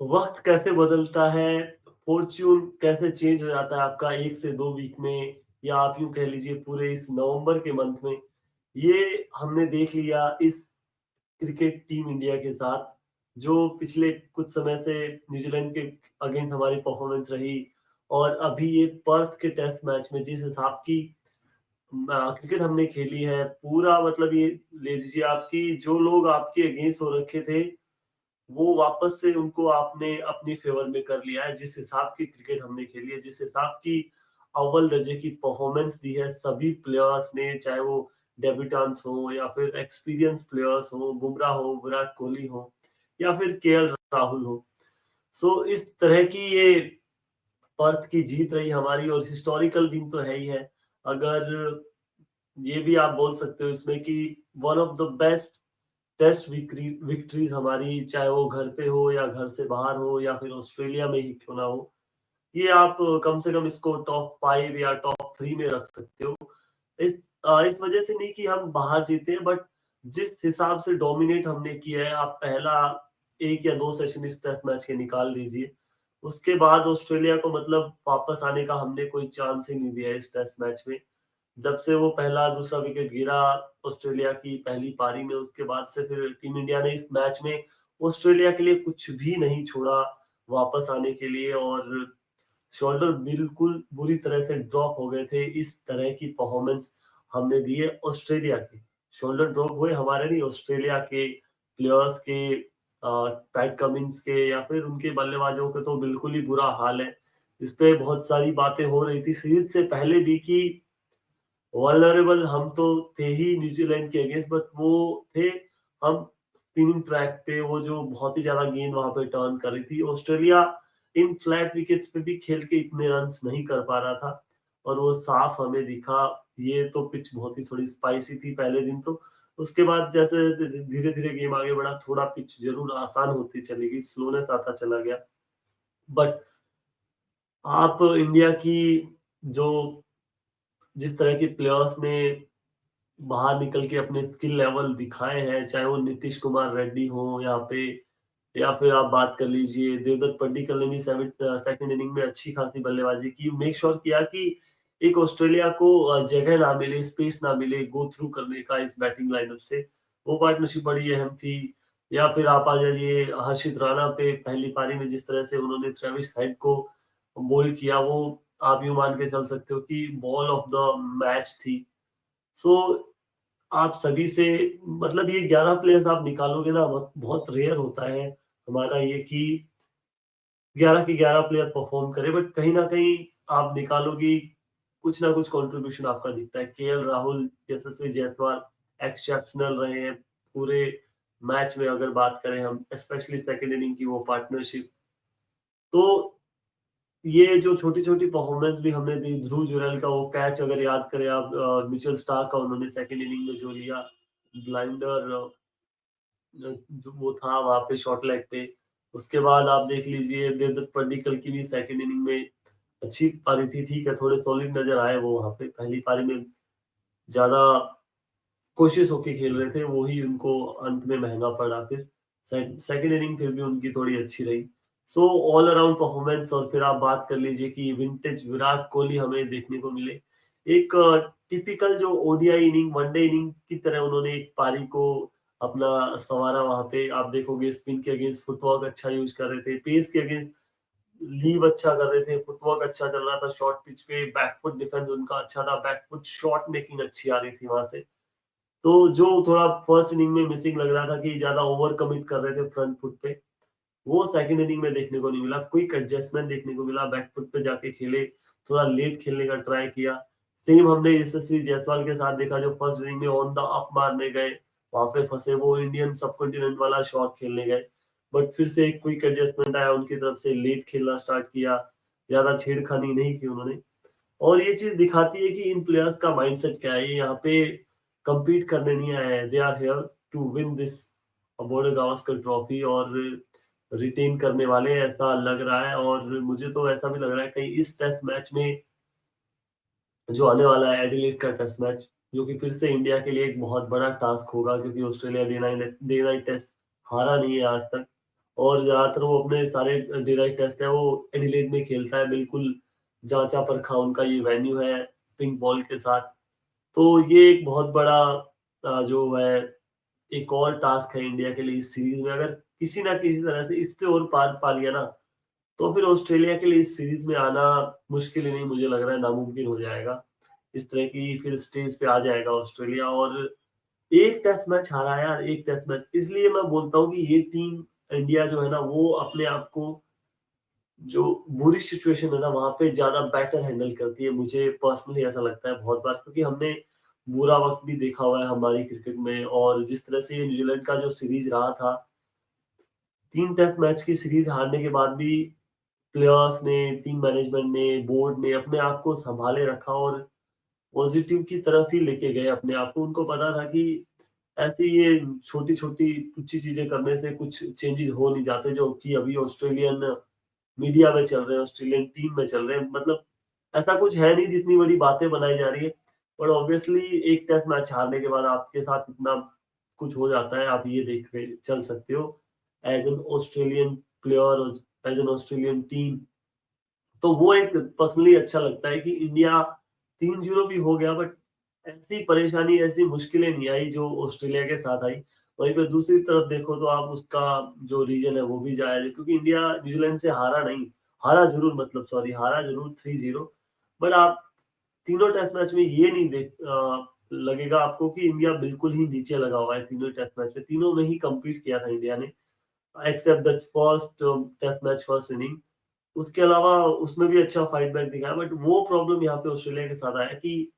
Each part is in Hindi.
वक्त कैसे बदलता है, फॉर्च्यून कैसे चेंज हो जाता है आपका 1 से 2 वीक में, या आप यूं कह लीजिए पूरे इस नवंबर के मंथ में। ये हमने देख लिया इस क्रिकेट टीम इंडिया के साथ, जो पिछले कुछ समय से न्यूजीलैंड के अगेंस्ट हमारी परफॉर्मेंस रही। और अभी ये पर्थ के टेस्ट मैच में जिस हिसाब की क्रिकेट हमने खेली है, पूरा मतलब ये ले लीजिए आपकी, जो लोग आपके अगेंस्ट हो रखे थे, वो वापस से उनको आपने अपनी फेवर में कर लिया है। जिस हिसाब की क्रिकेट हमने खेली है, जिस हिसाब की अव्वल दर्जे की परफॉर्मेंस दी है सभी प्लेयर्स ने, चाहे वो डेब्यूटेंट्स हो या फिर एक्सपीरियंस प्लेयर्स हो, बुमराह हो, विराट कोहली हो या फिर केएल राहुल हो। सो इस तरह की ये पर्थ की जीत रही हमारी, और हिस्टोरिकल विन तो है ही है। अगर ये भी आप बोल सकते हो इसमें कि one of the best test victories हमारी, चाहे वो घर पे हो या घर से बाहर हो या फिर ऑस्ट्रेलिया में ही क्यों ना हो। ये आप कम से कम इसको टॉप 5 या टॉप 3 में रख सकते हो। इस वजह से नहीं कि हम बाहर जीते हैं, बट जिस हिसाब से डोमिनेट हमने किया है। आप पहला 1 या 2 सेशन इस टेस्ट मैच के निकाल दीजिए, उसके बाद ऑस्ट्रेलिया को मतलब वापस आने का हमने कोई चांस ही नहीं दिया इस टेस्ट मैच में। जब से वो पहला दूसरा विकेट गिरा ऑस्ट्रेलिया की पहली पारी में, उसके बाद से फिर टीम इंडिया ने इस मैच में ऑस्ट्रेलिया के लिए कुछ भी नहीं छोड़ा वापस आने के लिए। और शोल्डर बिल्कुल बुरी तरह से ड्रॉप हो गए थे। इस तरह की परफॉर्मेंस हमने दी है ऑस्ट्रेलिया की। शोल्डर ड्रॉप हुए हमारे नहीं, ऑस्ट्रेलिया के प्लेयर्स के, पैट कमिंस के या फिर उनके बल्लेबाजों के तो बिल्कुल ही बुरा हाल है। इस पे बहुत सारी बातें हो रही थी सीरीज से पहले भी कि वल्नरेबल हम तो थे ही न्यूजीलैंड के अगेंस्ट, बट वो थे हम स्पिनिंग ट्रैक पे, वो जो बहुत ही ज्यादा गेंद वहां पे टर्न कर रही थी। ऑस्ट्रेलिया इन फ्लैट विकेट्स पे भी खेल के इतने रन्स नहीं कर पा रहा था, और वो साफ हमें दिखा। ये तो पिच बहुत ही थोड़ी स्पाइसी थी पहले दिन तो। उसके बाद जैसे धीरे धीरे गेम आगे बढ़ा, थोड़ा पिच जरूर आसान होती चली गई, स्लोनेस आता चला गया। बट आप इंडिया की जो जिस तरह के प्लेयर्स ने बाहर निकल के अपने स्किल लेवल दिखाए हैं, चाहे वो नीतीश कुमार रेड्डी हो यहाँ पे, या फिर आप बात कर लीजिए देवदत्त पड्डीकल ने भी सेकंड इनिंग में अच्छी खासी बल्लेबाजी की, मेक श्योर किया कि एक ऑस्ट्रेलिया को जगह ना मिले, स्पेस ना मिले गो थ्रू करने का इस बैटिंग लाइनअप से। वो पार्टनरशिप बड़ी अहम थी। या फिर आप आ जाइए हर्षित राणा पे, पहली पारी में जिस तरह से उन्होंने ट्रेविस हेड को बोल्ड किया, वो आप यूं मान के चल सकते हो कि बॉल ऑफ द मैच थी। सो आप सभी से मतलब ये 11 प्लेयर्स आप निकालोगे ना, बहुत बहुत रेयर होता है हमारा ये कि 11 के 11 प्लेयर परफॉर्म करे, बट कहीं ना कहीं आप निकालोगे कुछ ना कुछ कंट्रीब्यूशन आपका दिखता है। केएल राहुल, यशस्वी जायसवाल एक्सेप्शनल रहे हैं पूरे मैच में। अगर बात करें हम स्पेशली सेकंड इनिंग की वो पार्टनरशिप, तो ये जो छोटी-छोटी परफॉर्मेंस भी हमने दी, ध्रुव जुरैल का वो कैच अगर याद करें आप, मिचेल स्टार्क का उन्होंने सेकंड इनिंग में जो लिया, ब्लाइंडर जो वो था वहाँ पे शॉर्ट लेग पे। उसके बाद आप देख लीजिए देवदत्त पड्डीकल की भी सेकंड इनिंग में अच्छी पारी थी, ठीक है, थोड़े सॉलिड नज़र आए वो वहाँ पे। पहली पारी में ज़्यादा कोशिश होके खेल रहे थे, वो ही उनको अंत में महँगा पड़ा फिर। सेकंड इनिंग फिर भी उनकी थोड़ी अच्छी रही। So all around performance. और फिर आप बात कर लीजिए कि विंटेज विराट कोहली हमें देखने को मिले। एक टिपिकल जो ओडीआई इनिंग, वनडे इनिंग की तरह उन्होंने एक पारी को अपना संवारा वहाँ पे। आप देखोगे स्पिन के अगेंस्ट फुटवर्क अच्छा यूज़ कर रहे थे, पेस के अगेंस्ट लीव अच्छा कर रहे थे, फुटवर्क अच्छा चल रहा था शॉर्ट पिच पे, बैकफुट डिफेंस उनका अच्छा था, बैकफुट शॉट मेकिंग अच्छी आ रही थी वहाँ से। तो जो थोड़ा फर्स्ट इनिंग में मिसिंग लग रहा था कि ज्यादा ओवर कमिट कर रहे थे फ्रंट फुट पे, वो सेकंड इनिंग में देखने को नहीं मिला। क्विक एडजस्टमेंट देखने को मिला, बैक फुट पे जाके खेले, थोड़ा लेट खेलने का ट्राई किया। सेम हमने यशस्वी जायसवाल के साथ देखा, जो फर्स्ट इनिंग में ऑन द अप मारने गए, वहां पे फंसे, वो इंडियन सबकॉन्टिनेंट वाला शॉट खेलने गए, बट फिर से एक क्विक एडजस्टमेंट आया उनकी तरफ से, लेट खेलना स्टार्ट किया, ज्यादा छेड़खानी नहीं की उन्होंने। और ये चीज दिखाती है कि इन प्लेयर्स का माइंडसेट क्या है। ये यहाँ पे compete करने नहीं आए हैं, they are here to win this Border Gavaskar Trophy, और रिटेन करने वाले हैं, ऐसा लग रहा है। और मुझे तो ऐसा भी लग रहा है कहीं इस टेस्ट मैच में जो आने वाला है, एडिलेड का टेस्ट मैच, जो कि फिर से इंडिया के लिए एक बहुत बड़ा टास्क होगा, क्योंकि ऑस्ट्रेलिया डे नाइट टेस्ट हारा नहीं है आज तक। और ज्यादातर वो अपने सारे डे नाइट टेस्ट है वो एडिलेड में खेलता है, बिल्कुल जांचा परखा उनका ये वेन्यू है पिंक बॉल के साथ। तो ये एक बहुत बड़ा जो है एक और टास्क है इंडिया के लिए इस सीरीज में। अगर किसी ना किसी तरह से इससे और पार पा लिया ना, तो फिर ऑस्ट्रेलिया के लिए इस सीरीज में आना मुश्किल ही नहीं, मुझे लग रहा है नामुमकिन हो जाएगा। इस तरह की फिर स्टेज पे आ जाएगा ऑस्ट्रेलिया। और एक टेस्ट मैच हारा है यार, एक टेस्ट मैच। इसलिए मैं बोलता हूँ कि ये टीम इंडिया जो है ना, वो अपने आप को जो बुरी सिचुएशन है ना वहां पे ज्यादा बेटर हैंडल करती है। मुझे पर्सनली ऐसा लगता है बहुत बार, क्योंकि हमने बुरा वक्त भी देखा हुआ है हमारी क्रिकेट में। और जिस तरह से न्यूजीलैंड का जो सीरीज रहा था, 3 टेस्ट मैच की सीरीज हारने के बाद भी प्लेयर्स ने, टीम मैनेजमेंट ने, बोर्ड ने अपने आप को संभाले रखा और पॉजिटिव की तरफ ही लेके गए अपने आप को। उनको पता था कि ऐसे ये छोटी-छोटी तुच्छी चीजें करने से कुछ चेंजेस हो नहीं जाते, जो कि अभी ऑस्ट्रेलियन मीडिया में चल रहे हैं, ऑस्ट्रेलियन टीम में चल रहे हैं। मतलब ऐसा कुछ है नहीं जितनी बड़ी बातें बनाई जा रही है। बट ऑब्वियसली एक टेस्ट मैच हारने के बाद आपके साथ इतना कुछ हो जाता है, आप ये देख के चल सकते हो as an Australian player, as an Australian team. तो वो एक पर्सनली अच्छा लगता है कि इंडिया 3-0 भी हो गया, बट ऐसी परेशानी, ऐसी मुश्किलें नहीं आई जो ऑस्ट्रेलिया के साथ आई। वहीं पे दूसरी तरफ देखो तो आप उसका जो रीजन है वो भी जायज है, क्योंकि इंडिया न्यूजीलैंड से हारा नहीं, हारा जरूर, मतलब सॉरी, हारा जरूर 3-0। बट आप तीनों टेस्ट मैच में ये नहीं लगेगा आपको कि इंडिया बिल्कुल ही नीचे लगा हुआ है। तीनों टेस्ट मैच में, तीनों में ही कम्पीट किया था इंडिया ने, except that first test match, first inning. उसके अलावा उसमें भी अच्छा फाइट बैक दिखाया। बट वो प्रॉब्लम यहाँ पे ऑस्ट्रेलिया के साथ आया कि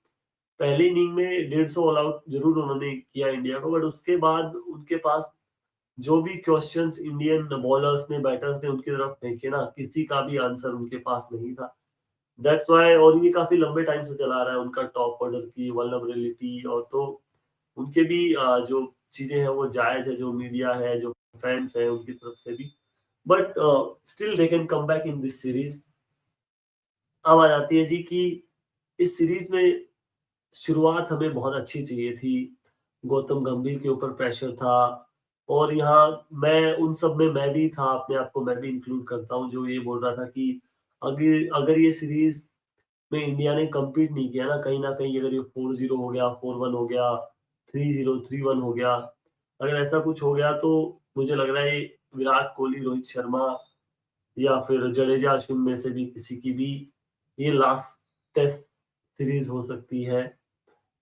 पहली इनिंग में 150 ऑल आउट जरूर उन्होंने किया इंडिया को, बट उसके बाद उनके पास जो भी क्वेश्चंस इंडियन बॉलर्स ने, बैटर्स ने उनकी तरफ फेंके ना, किसी का भी आंसर उनके पास नहीं था। दैट्स व्हाई, और ये काफी लंबे टाइम से चला आ रहा है उनका टॉप ऑर्डर की वल्नरेबिलिटी। और तो उनके भी जो चीजें हैं वो जायज है, जो मीडिया है, जो फैंस है, उनकी तरफ से भी। But still they can come back in this series. अब आ जाती है जी कि इस सीरीज में शुरुआत हमें बहुत अच्छी चाहिए थी। गौतम गंभीर के ऊपर प्रेशर था, और यहाँ मैं उन सब में मैं भी था, अपने आप को मैं भी इंक्लूड करता हूँ, जो ये बोल रहा था कि अगर अगर ये सीरीज में इंडिया ने कम्पीट नहीं किया ना कहीं, अगर ये 4-0 हो गया, 4-1 हो गया, 3-0, 3-1 हो गया, अगर ऐसा कुछ हो गया, तो मुझे लग रहा है विराट कोहली, रोहित शर्मा या फिर जडेजा, अश्विन में से भी किसी की भी ये लास्ट टेस्ट सीरीज हो सकती है।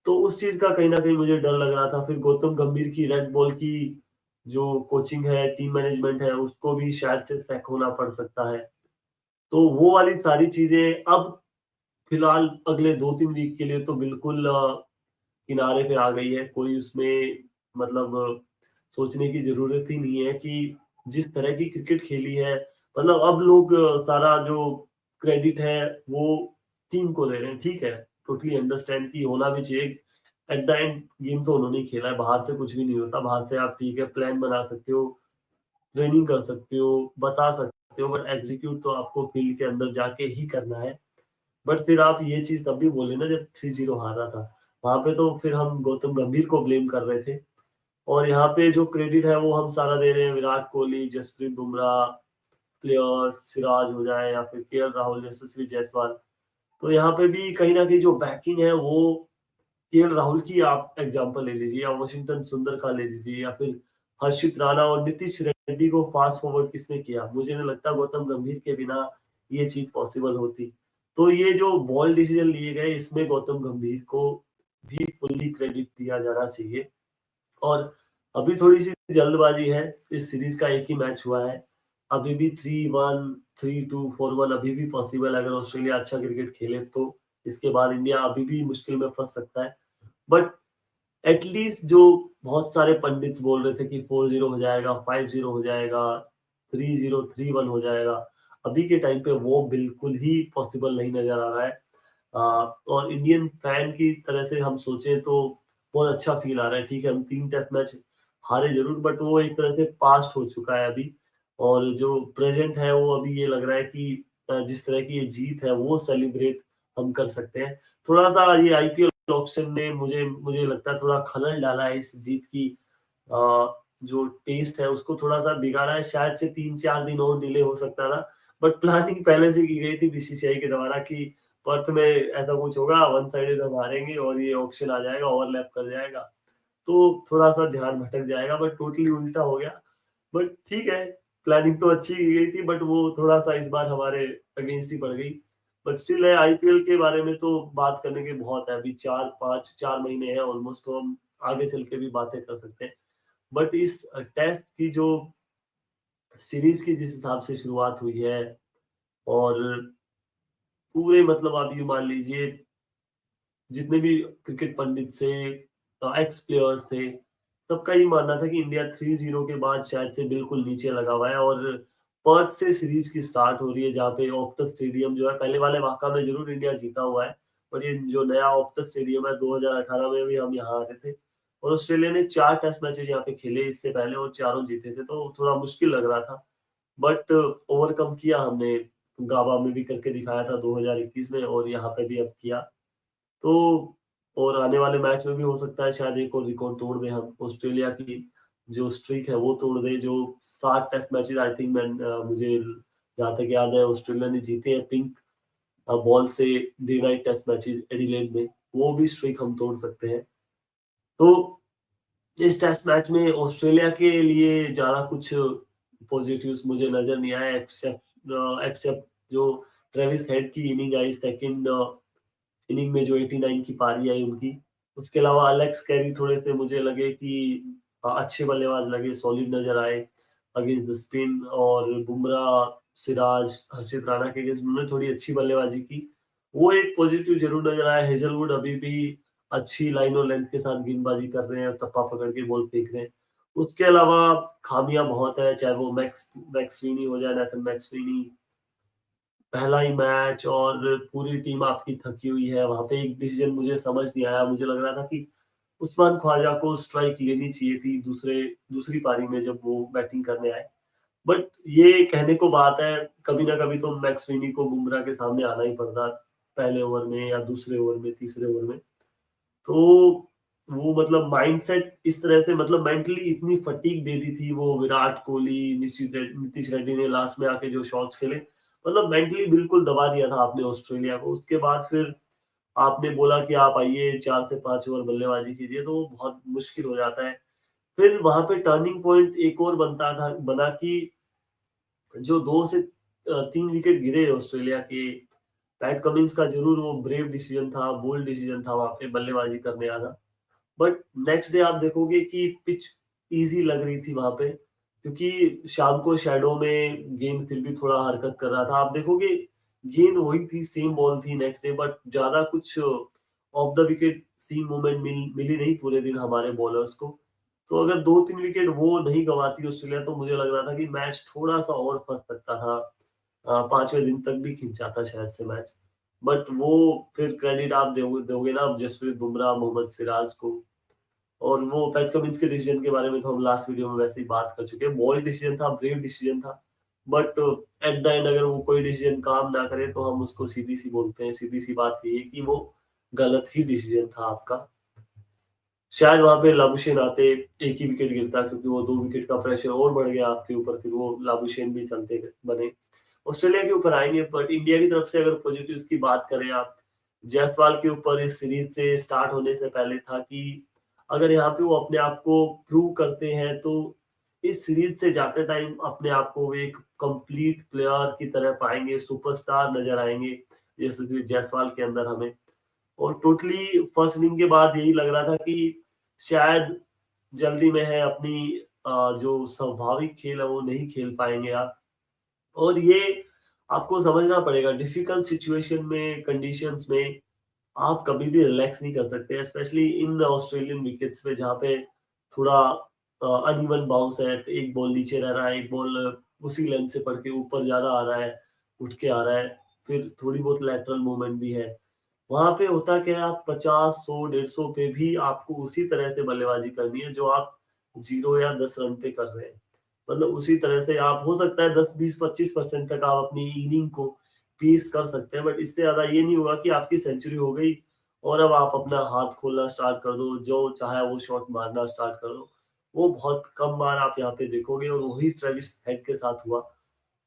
तो उस चीज का कहीं ना कहीं मुझे डर लग रहा था। फिर गौतम गंभीर की रेड बॉल की जो कोचिंग है, टीम मैनेजमेंट है, उसको भी शायद से सैक होना पड़ सकता है। तो वो वाली सारी चीजें अब फिलहाल अगले 2-3 वीक के लिए तो बिल्कुल किनारे पे आ गई है। कोई उसमें मतलब सोचने की ज़रूरत ही नहीं है कि जिस तरह की क्रिकेट खेली है, मतलब अब लोग सारा जो क्रेडिट है वो टीम को दे रहे हैं। ठीक है, टोटली अंडरस्टैंड कि होना भी चाहिए। एट द एंड गेम तो उन्होंने ही खेला है, बाहर से कुछ भी नहीं होता। बाहर से आप ठीक है प्लान बना सकते हो, ट्रेनिंग कर सकते हो, बता सकते हो, बट एग्जीक्यूट तो आपको फील्ड के अंदर जाके ही करना है। बट फिर आप ये चीज़ तब भी बोले ना जब 3-0 हारा था। वहाँ पे तो फिर हम गौतम गंभीर को ब्लेम कर रहे थे। और यहाँ पे जो क्रेडिट है वो हम सारा दे रहे हैं विराट कोहली, जसप्रीत बुमराह, प्लेयर्स, सिराज हो जाए या फिर केएल राहुल, यशस्वी जायसवाल। तो यहाँ पे भी कहीं न कहीं जो बैकिंग है वो केएल राहुल की आप एग्जांपल ले लीजिए, या वॉशिंगटन सुंदर का ले लीजिए, या फिर हर्षित राणा और नीतीश रेड्डी को फास्ट फॉरवर्ड किसने किया? मुझे नहीं लगता गौतम गंभीर के बिना ये चीज़ पॉसिबल होती। तो ये जो बॉल्ड डिसीजन लिए गए, इसमें गौतम गंभीर को भी फुल्ली क्रेडिट दिया जाना चाहिए। और अभी थोड़ी-सी जल्दबाजी है, इस सीरीज़ का एक ही मैच हुआ है। अभी भी 3-1, 3-2, 4-1 अभी भी पॉसिबल है, अगर ऑस्ट्रेलिया अच्छा क्रिकेट खेले तो। इसके बाद इंडिया अभी भी मुश्किल में फँस सकता है। बट एटलीस्ट जो बहुत सारे पंडित्स बोल रहे थे कि 4-0 हो जाएगा, 5-0 हो जाएगा, 3-0, 3-1 हो जाएगा, अभी के टाइम पे वो बिल्कुल ही पॉसिबल नहीं नज़र आ रहा है। और इंडियन फैन की तरह से हम सोचें तो बहुत अच्छा फ़ील आ रहा है। ठीक है, हम 3 टेस्ट मैच हारे ज़रूर, बट वो एक तरह से पास्ट हो चुका है अभी। और जो प्रेज़ेंट है वो अभी ये लग रहा है कि जिस तरह की ये जीत है वो सेलिब्रेट हम कर सकते हैं। थोड़ा-सा ये आईपीएल ऑक्शन ने मुझे मुझे लगता है थोड़ा खलल डाला है इस जीत की अ, जो टेस्ट है उसको थोड़ा-सा बिगाड़ा है। शायद से 3-4 दिन और डिले हो सकता था, बट प्लानिंग पहले से की गई थी बीसीसीआई के द्वारा कि पर्थ में ऐसा कुछ होगा, वन साइडेड हम हारेंगे और ये ऑक्शन आ जाएगा, ओवरलैप कर जाएगा, तो थोड़ा-सा ध्यान भटक जाएगा, बट टोटली उल्टा हो गया। बट ठीक है, प्लानिंग तो अच्छी की गई थी, बट वो थोड़ा-सा इस बार हमारे अगेंस्ट ही पड़ गई। बट स्टिल है, आईपीएल के बारे में तो बात करने के बहुत है। अभी 4 महीने हैं ऑलमोस्ट, तो हम आगे चल के भी बातें कर सकते हैं। बट इस टेस्ट की जो सीरीज की जिस हिसाब से शुरुआत हुई है, और पूरे मतलब आप ये मान लीजिए जितने भी क्रिकेट पंडित से एक्स प्लेयर्स थे, सबका ये मानना था कि इंडिया 3-0 के बाद शायद से बिल्कुल नीचे लगा हुआ है, और पर्थ से सीरीज की स्टार्ट हो रही है, जहाँ पे ऑप्टस स्टेडियम जो है, पहले वाले वाक़ा में ज़रूर इंडिया जीता हुआ है, पर ये जो नया ऑप्टस स्टेडियम है, 2018 में भी हम यहाँ आ रहे थे, और ऑस्ट्रेलिया ने 4 टेस्ट मैचेज़ यहाँ पे खेले इससे पहले, और चारों जीते थे, तो थोड़ा मुश्किल लग रहा था। बट ओवरकम किया हमने, गाबा में भी करके दिखाया था 2021 में, और यहाँ पे भी अब किया। तो और आने वाले मैच में भी हो सकता है शायद एक और रिकॉर्ड तोड़ दें हम। ऑस्ट्रेलिया की जो स्ट्रीक है वो तोड़ दें, जो 7 टेस्ट मैचेज़ आई थिंक मुझे जहाँ तक याद है ऑस्ट्रेलिया ने जीते हैं पिंक बॉल से day night test matches Adelaide में, वो भी स्ट्रीक हम तोड़ सकते हैं। तो इस टेस्ट मैच में ऑस्ट्रेलिया के लिए ज़्यादा कुछ पॉजिटिव्स मुझे नज़र नहीं आए, एक्सेप्ट जो ट्रेविस हेड की इनिंग आई सेकंड इनिंग में, जो 89 की पारी आई उनकी। उसके अलावा अलेक्स कैरी थोड़े से मुझे लगे कि अच्छे बल्लेबाज लगे, सॉलिड नज़र आए अगेंस्ट द स्पिन, और बुमराह, सिराज, हर्षित राणा के अगेंस्ट उन्होंने थोड़ी अच्छी बल्लेबाजी की। वो एक पॉजिटिव ज़रूर नज़र आया। हेज़लवुड अभी भी अच्छी लाइन और लेंथ के साथ गेंदबाजी कर रहे हैं, टप्पा पकड़ के बॉल फेंक रहे हैं। उसके अलावा खामियाँ बहुत है, चाहे वो मैक्सवेनी हो जाए, नेथन मैक्सवेनी, पहला ही मैच और पूरी टीम आपकी थकी हुई है। वहाँ पे एक डिसीजन मुझे समझ नहीं आया, मुझे लग रहा था कि उस्मान ख्वाजा को स्ट्राइक लेनी चाहिए थी दूसरी पारी में जब वो बैटिंग करने आए। बट ये कहने को बात है, कभी ना कभी तो मैक्सवेनी को बुमराह के सामने आना ही पड़ता, पहले ओवर में या दूसरे ओवर में, तीसरे ओवर में। तो वो मतलब माइंडसेट इस तरह से, मतलब मेंटली इतनी फटीग दे दी थी वो विराट कोहली, नीतीश रेड्डी ने लास्ट में आके जो शॉट्स खेले, मतलब मेंटली बिल्कुल दबा दिया था आपने ऑस्ट्रेलिया को। उसके बाद फिर आपने बोला कि आप आइए 4 से 5 ओवर बल्लेबाजी कीजिए, तो वो बहुत मुश्किल हो जाता है। फिर वहाँ पे टर्निंग पॉइंट एक और बना कि जो 2 से 3 विकेट गिरे ऑस्ट्रेलिया के, पैट कमिंस का ज़रूर वो ब्रेव डिसीजन था, बोल्ड डिसीजन था वहाँ पे बल्लेबाजी करने आना। बट नेक्स्ट डे आप देखोगे कि पिच ईज़ी लग रही थी वहाँ पे, क्योंकि शाम को शैडो में गेंद फिर भी थोड़ा हरकत कर रहा था। आप देखोगे गेंद वही थी, सेम बॉल थी नेक्स्ट डे, बट ज़्यादा कुछ off the wicket seam movement मिली नहीं पूरे दिन हमारे बॉलर्स को। तो अगर 2-3 विकेट वो नहीं गँवाती ऑस्ट्रेलिया, तो मुझे लग रहा था कि मैच थोड़ा-सा और फँस सकता था। 5वें दिन तक भी खिंच जाता शायद से मैच। बट वो फिर क्रेडिट आप दोगे ना जसप्रीत बुमराह, मोहम्मद सिराज को। और वो पैट कमिंस के डिसीजन के बारे में तो हम लास्ट वीडियो में वैसे ही बात कर चुके हैं। बोल्ड डिसीजन था, ब्रेव डिसीजन था। बट एट द एंड अगर वो कोई डिसीजन काम ना करे, तो हम उसको सीधी-सी बोलते हैं। सीधी-सी बात ये है कि वो गलत ही डिसीजन था आपका। शायद वहाँ पे लाबुशेन आते, एक ही विकेट गिरता, क्योंकि वो 2 विकेट का प्रेशर और बढ़ गया आपके ऊपर, फिर वो लाबुशेन भी चलते बने। ऑस्ट्रेलिया के ऊपर आएँगे, बट इंडिया की तरफ से अगर पॉजिटिव्स की बात करें आप, जायसवाल के ऊपर इस सीरीज़ से स्टार्ट होने से पहले था कि अगर यहाँ पे वो अपने आप को प्रूव करते हैं, तो इस सीरीज़ से जाते टाइम अपने आप को वो एक कंप्लीट प्लेयर की तरह पाएँगे, सुपरस्टार नज़र आएँगे, जैसे कि जायसवाल के अंदर हमें। और टोटली फर्स्ट इनिंग के बाद यही लग रहा था कि शायद जल्दी में है, अपनी जो स्वाभाविक खेल है वो नहीं खेल पाएँगे आप। और ये आपको समझना पड़ेगा, डिफिकल्ट सिचुएशन में, कंडीशंस में आप कभी भी रिलैक्स नहीं कर सकते, स्पेशली इन ऑस्ट्रेलियन विकेट्स पे, जहाँ पे थोड़ा अनइवन बाउंस है, एक बॉल नीचे रह रहा है, एक बॉल उसी लेंथ से पड़ के ऊपर ज्यादा आ रहा है, उठ के आ रहा है, फिर थोड़ी बहुत लैटरल मूवमेंट भी है। वहां पे होता क्या है, आप 50, 100, 150 पे भी आपको उसी तरह से बल्लेबाजी करनी है जो आप 0 या 10 रन पे कर रहे हैं। मतलब उसी तरह से आप, हो सकता है 10, 20, 25% तक आप अपनी इनिंग को पेस कर सकते हैं, बट इससे ज्यादा ये नहीं होगा कि आपकी सेंचुरी हो गई और अब आप अपना हाथ खोलना स्टार्ट कर दो, जो चाहे वो शॉट मारना स्टार्ट कर दो। वो बहुत कम बार आप यहाँ पे देखोगे और वही ट्रेविस हेड के साथ हुआ।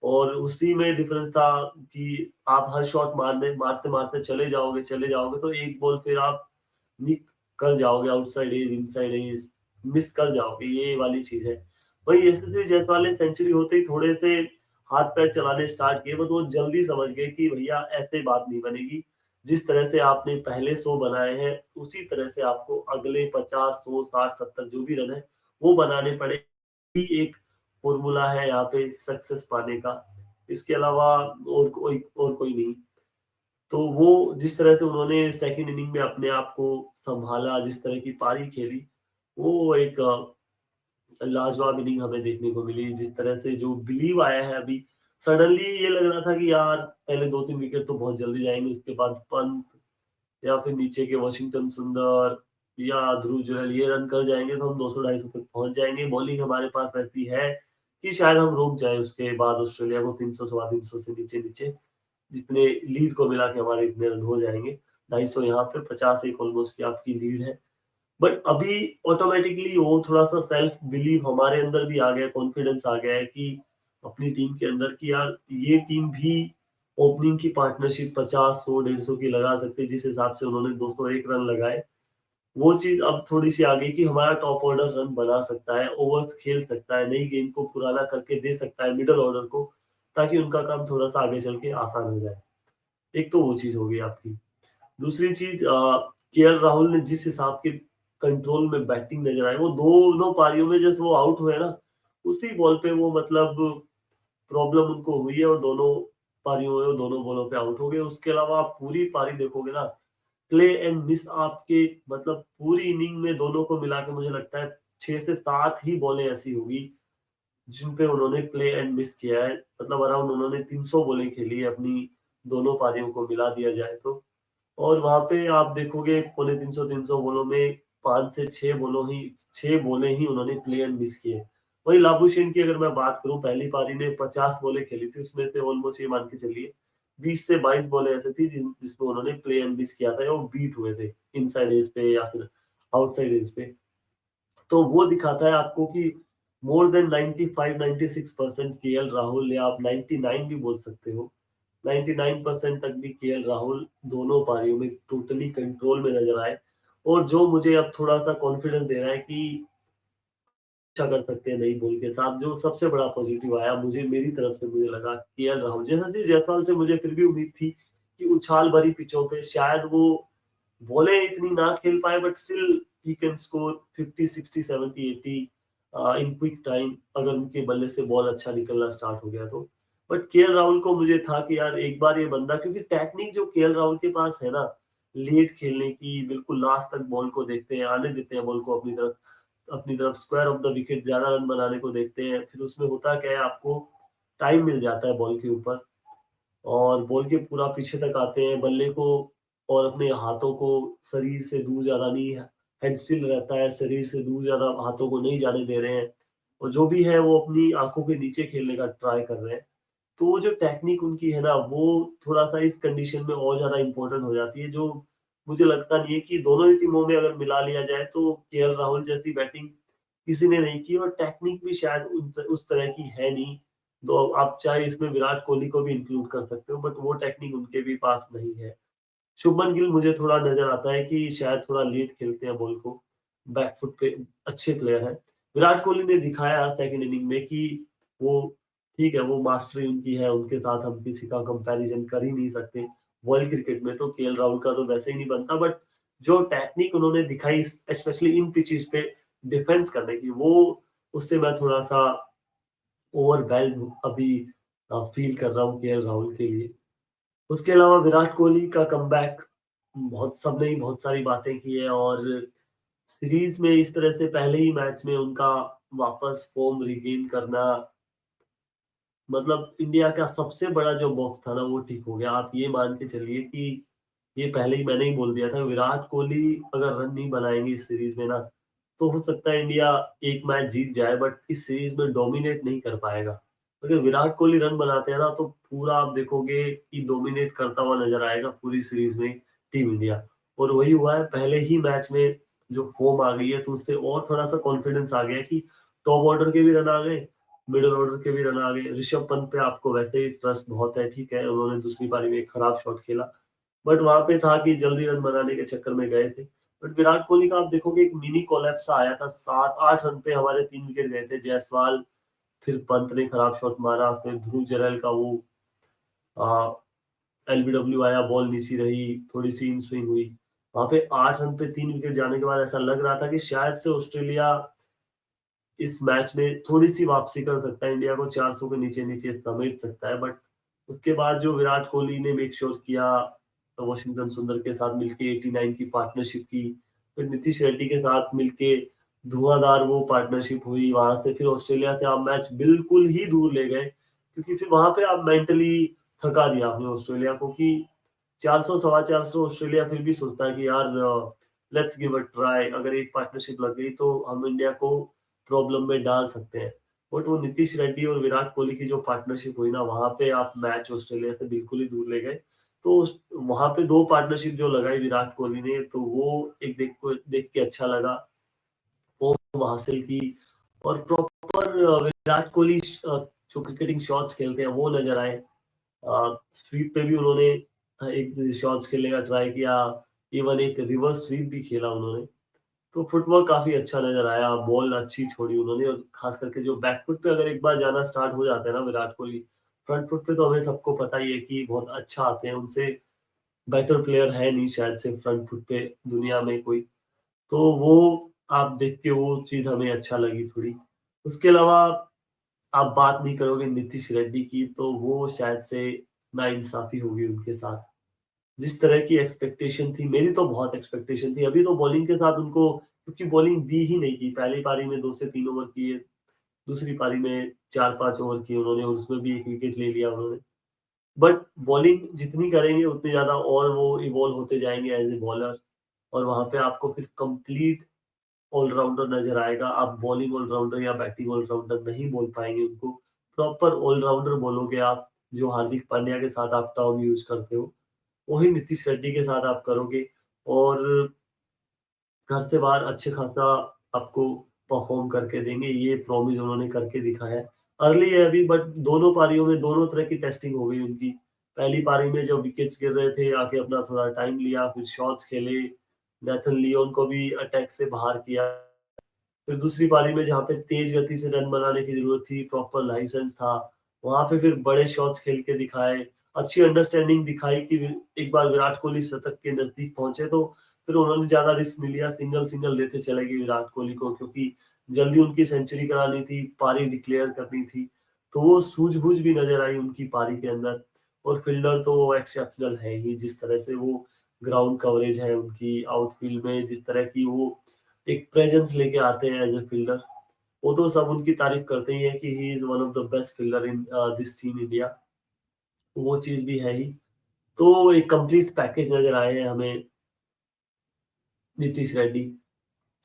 और उसी में डिफरेंस था कि आप हर शॉट मारते-मारते चले जाओगे तो एक बॉल फिर आप निक कर जाओगे, outside edge, inside edge, miss कर जाओगे, ये वाली चीज़ है। वहीं यशस्वी जायसवाल ने सेंचुरी होते ही थोड़े से हाथ-पैर चलाने स्टार्ट किए, बट वो जल्दी समझ गए कि भैया ऐसे बात नहीं बनेगी। जिस तरह से आपने पहले 100 बनाए हैं, उसी तरह से आपको अगले 50, 100, 60, 70 जो भी रन है, वो बनाने पड़े। ही एक फ़ॉर्मूला है यहाँ पे सक्सेस पाने का। इसके अलावा और कोई नहीं। तो वो जिस तरह से उन्होंने सेकंड इनिंग में अपने आप को सँभाला, जिस तरह की पारी खेली, वो एक लाजवाब इनिंग हमें देखने को मिली। जिस तरह से जो बिलीव आया है अभी, सडनली ये लग रहा था कि यार पहले 2-3 विकेट तो बहुत जल्दी जाएँगे, उसके बाद पंत या फिर नीचे के वॉशिंगटन सुंदर या ध्रुव जुरैल ये रन कर जाएँगे तो हम 200-250 तक पहुँच जाएँगे। बॉलिंग हमारे पास ऐसी है कि शायद हम रुक जाएँ उसके बाद ऑस्ट्रेलिया को 300 सवा 300 से नीचे-नीचे, जितने लीड को मिला के हमारे इतने रन हो जाएँगे। 250 यहाँ पे 50 एक ऑलमोस्ट की आपकी लीड है। बट अभी ऑटोमेटिकली वो थोड़ा-सा सेल्फ बिलीव हमारे अंदर भी आ गया, कॉन्फिडेंस आ गया है कि अपनी टीम के अंदर कि यार ये टीम भी ओपनिंग की पार्टनरशिप 50, 100, 150 की लगा सकती है, जिस हिसाब से उन्होंने 201 रन लगाए। वो चीज़ अब थोड़ी-सी आ गई कि हमारा टॉप ऑर्डर रन बना सकता है, ओवर्स खेल सकता है, नई गेंद को पुराना करके दे सकता है मिडल ऑर्डर को, ताकि उनका काम थोड़ा-सा आगे चल के आसान हो जाए। एक तो वो चीज़ हो गई आपकी। दूसरी चीज़ केएल राहुल ने जिस हिसाब के कंट्रोल में बैटिंग नज़र आई, वो दोनों पारियों में जैसे वो आउट हुए ना, उसी बॉल पे वो मतलब प्रॉब्लम उनको हुई है और दोनों पारियों में वो दोनों बॉलों पे आउट हो गए। उसके अलावा आप पूरी पारी देखोगे ना, प्ले एंड मिस आपके मतलब पूरी इनिंग में दोनों को मिला के मुझे लगता है 6 से 7 ही बॉलें ऐसी होंगी, जिन पे उन्होंने प्ले एंड मिस किया है। मतलब अराउंड उन्होंने 300 बॉलें खेली है अपनी दोनों पारियों को मिला दिया जाए तो। और वहाँ पे आप देखोगे पौने 300 बॉलों में 5 से 6 बॉलें ही उन्होंने प्ले एंड मिस किए। वहीं लाबुशेन की अगर मैं बात करूँ, पहली पारी में 50 बॉलें खेली थी, उसमें से ऑलमोस्ट ये मान के चलिए 20 से 22 बॉलें ऐसी थी जिसमें उन्होंने प्ले एंड मिस किया था या वो बीट हुए थे इनसाइड एज पे या फिर आउटसाइड एज पे। तो वो दिखाता है आपको कि मोर देन 95-96% केएल राहुल, या आप 99 भी बोल सकते हो। 99% तक भी केएल राहुल दोनों पारियों में टोटली कंट्रोल में नज़र आए, और जो मुझे अब थोड़ा-सा कॉन्फिडेंस दे रहा है कि अच्छा कर सकते हैं नई बॉल के साथ। जो सबसे बड़ा पॉजिटिव आया मुझे मेरी तरफ से, मुझे लगा केएल राहुल, जैसा जायसवाल से मुझे फिर भी उम्मीद थी कि उछाल भरी पिचों पे शायद वो बॉलें इतनी ना खेल पाए, but still he can score 50, 60, 70, 80 in quick time, अगर उनके बल्ले से बॉल अच्छा निकलना स्टार्ट हो गया तो। बट केएल राहुल को मुझे था कि यार एक बार ये बंदा, क्योंकि टेक्निक जो केएल राहुल के पास है ना, लेट खेलने की, बिल्कुल लास्ट तक बॉल को देखते हैं, आने देते हैं बॉल को अपनी तरफ स्क्वायर ऑफ द विकेट ज्यादा रन बनाने को देखते हैं। फिर उसमें होता क्या है, आपको टाइम मिल जाता है बॉल के ऊपर, और बॉल के पूरा पीछे तक आते हैं बल्ले को, और अपने हाथों को शरीर से दूर ज़्यादा नहीं, हेड स्टिल रहता है, शरीर से दूर ज़्यादा हाथों को नहीं जाने दे रहे हैं, और जो भी है वो अपनी आँखों के नीचे खेलने का ट्राई कर रहे हैं। तो वो जो टेक्निक उनकी है ना, वो थोड़ा-सा इस कंडीशन में और ज़्यादा इम्पोर्टेंट हो जाती है, जो मुझे लगता नहीं है कि दोनों ही टीमों में अगर मिला लिया जाए तो केएल राहुल जैसी बैटिंग किसी ने नहीं की, और टेक्निक भी शायद उस तरह की है नहीं। तो आप चाहे इसमें विराट कोहली को भी इंक्लूड कर सकते हो, बट वो टेक्निक उनके भी पास नहीं है। शुभमन गिल मुझे थोड़ा नज़र आता है कि शायद थोड़ा लेट खेलते हैं बॉल को, बैक फुट पे अच्छे प्लेयर हैं। विराट कोहली ने दिखाया सेकंड इनिंग में कि वो ठीक है, वो मास्टरी उनकी है, उनके साथ हम किसी का कंपैरिज़न कर ही नहीं सकते। वर्ल्ड क्रिकेट में तो केएल राहुल का तो वैसे ही नहीं बनता, बट जो टेक्निक उन्होंने दिखाई स्पेशली इन पिचेज़ पे डिफेंस करने की, वो उससे मैं थोड़ा-सा ओवरवेल्म्ड अभी फ़ील कर रहा हूँ केएल राहुल के लिए। उसके अलावा विराट कोहली का कमबैक, बहुत सबने ही बहुत सारी बातें की है, और सीरीज़ में इस तरह से पहले ही मैच में उनका वापस फ़ॉर्म रीगेन करना, मतलब इंडिया का सबसे बड़ा जो बॉक्स था ना, वो ठीक हो गया। आप ये मान के चलिए कि ये पहले ही मैंने ही बोल दिया था, विराट कोहली अगर रन नहीं बनाएँगे इस सीरीज़ में ना, तो हो सकता है इंडिया एक मैच जीत जाए, बट इस सीरीज़ में डोमिनेट नहीं कर पाएगा। अगर विराट कोहली रन बनाते हैं ना, तो पूरा आप देखोगे कि डोमिनेट करता हुआ नज़र आएगा पूरी सीरीज़ में टीम इंडिया। और वही हुआ है, पहले ही मैच में जो फॉर्म आ गई है, तो उससे और थोड़ा-सा कॉन्फिडेंस आ गया कि टॉप ऑर्डर के भी रन आ गए, मिडल ऑर्डर के भी रन आ गए। ऋषभ पंत पे आपको वैसे ही ट्रस्ट बहुत है, ठीक है, उन्होंने दूसरी पारी में एक खराब शॉट खेला, बट वहाँ पे था कि जल्दी रन बनाने के चक्कर में गए थे। बट विराट कोहली का आप देखोगे एक मिनी कोलैप्स आया था, 7-8 रन पे हमारे 3 विकेट गए थे। जायसवाल, फिर पंत ने खराब शॉट मारा, फिर ध्रुव जरैल का वो अ, एलबीडब्ल्यू आया, बॉल नीची रही, थोड़ी-सी इन स्विंग हुई। वहाँ पे 8 रन पे 3 विकेट जाने के बाद ऐसा लग रहा था कि शायद से ऑस्ट्रेलिया इस मैच में थोड़ी-सी वापसी कर सकता है, इंडिया को 400 के नीचे-नीचे समेट सकता है। बट उसके बाद जो विराट कोहली ने मेक श्योर किया, वॉशिंगटन सुंदर के साथ मिलके 89 की पार्टनरशिप की, फिर नीतीश रेड्डी के साथ मिलके धुआंधार वो पार्टनरशिप हुई। वहां से फिर ऑस्ट्रेलिया से आप मैच बिल्कुल ही दूर ले गए, क्योंकि फिर वहां पे आप मेंटली थका दिया आपने ऑस्ट्रेलिया को कि 400 सवा 400 ऑस्ट्रेलिया फिर भी सोचता है कि यार लेट्स गिव अ ट्राई, अगर एक पार्टनरशिप लग गई तो हम इंडिया को प्रॉब्लम में डाल सकते हैं। बट वो नीतीश रेड्डी और विराट कोहली की जो पार्टनरशिप हुई ना, वहां पे आप मैच ऑस्ट्रेलिया से बिल्कुल ही दूर ले गए। तो वहां पे दो पार्टनरशिप जो लगाई विराट कोहली ने, तो वो एक देख के अच्छा लगा, फॉर्म हासिल की, और प्रॉपर विराट कोहली जो क्रिकेटिंग शॉट्स खेलते हैं वो नजर आए। स्वीप पे भी उन्होंने एक शॉट्स खेलने का ट्राई किया, इवन एक रिवर्स स्वीप भी खेला उन्होंने। तो फुटवर्क काफी अच्छा नजर आया, बॉल अच्छी छोड़ी उन्होंने, और खास करके जो बैकफुट पे अगर एक बार जाना स्टार्ट हो जाता है ना विराट कोहली, फ्रंट फुट पे तो हमें सबको पता ही है कि बहुत अच्छा आते हैं, उनसे बेटर प्लेयर है नहीं शायद से फ्रंट फुट पे दुनिया में कोई। तो वो आप देख के वो चीज हमें अच्छा लगी थोड़ी। उसके अलावा आप बात नहीं करोगे नीतीश रेड्डी की, तो वो शायद से नाइंसाफी होगी उनके साथ। जिस तरह की एक्सपेक्टेशन थी, मेरी तो बहुत एक्सपेक्टेशन थी। अभी तो बॉलिंग के साथ उनको, क्योंकि बॉलिंग दी ही नहीं की, पहली पारी में 2 से 3 ओवर किए, दूसरी पारी में 4-5 ओवर किए उन्होंने, और उसमें भी 1 विकेट ले लिया उन्होंने। बट बॉलिंग जितनी करेंगे उतनी ज़्यादा और वो इवॉल्व होते जाएँगे एज़ ए बॉलर, और वहाँ पे आपको फिर कंप्लीट ऑलराउंडर नज़र आएगा। आप बॉलिंग ऑलराउंडर या बैटिंग ऑलराउंडर नहीं बोल पाएँगे उनको। प्रॉपर ऑलराउंडर बोलोगे आप, जो हार्दिक पांड्या के साथ आप टर्म यूज़ करते हो, वही नीतीश रेड्डी के साथ आप करोगे, और घर से बाहर अच्छे खासा आपको परफॉर्म करके देंगे, ये प्रॉमिस उन्होंने करके दिखाया है। अर्ली है अभी, बट दोनों पारियों में दोनों तरह की टेस्टिंग हो गई उनकी। पहली पारी में जब विकेट्स गिर रहे थे, आके अपना थोड़ा टाइम लिया, फिर शॉट्स खेले, नेथन लियोन को भी अटैक से बाहर किया। फिर दूसरी पारी में जहाँ पे तेज गति से रन बनाने की जरूरत थी, प्रॉपर लाइसेंस था, वहां पे फिर बड़े शॉट्स खेल के दिखाए, अच्छी अंडरस्टैंडिंग दिखाई कि एक बार विराट कोहली शतक के नजदीक पहुंचे तो फिर उन्होंने ज्यादा रिस्क नहीं लिया, सिंगल सिंगल देते चले गए विराट कोहली को, क्योंकि जल्दी उनकी सेंचुरी करानी थी, पारी डिक्लेयर करनी थी। तो वो सूझबूझ भी नजर आई उनकी पारी के अंदर। और फील्डर तो वो एक्सेप्शनल है ही, जिस तरह से वो ग्राउंड कवरेज है उनकी, आउटफील्ड में जिस तरह की वो एक प्रेजेंस लेके आते हैं एज ए फील्डर, वो तो सब उनकी तारीफ करते ही हैं कि he is one of the best fielder in this team India. वो चीज भी है ही। तो एक कंप्लीट पैकेज नजर आए हैं हमें नीतीश रेड्डी।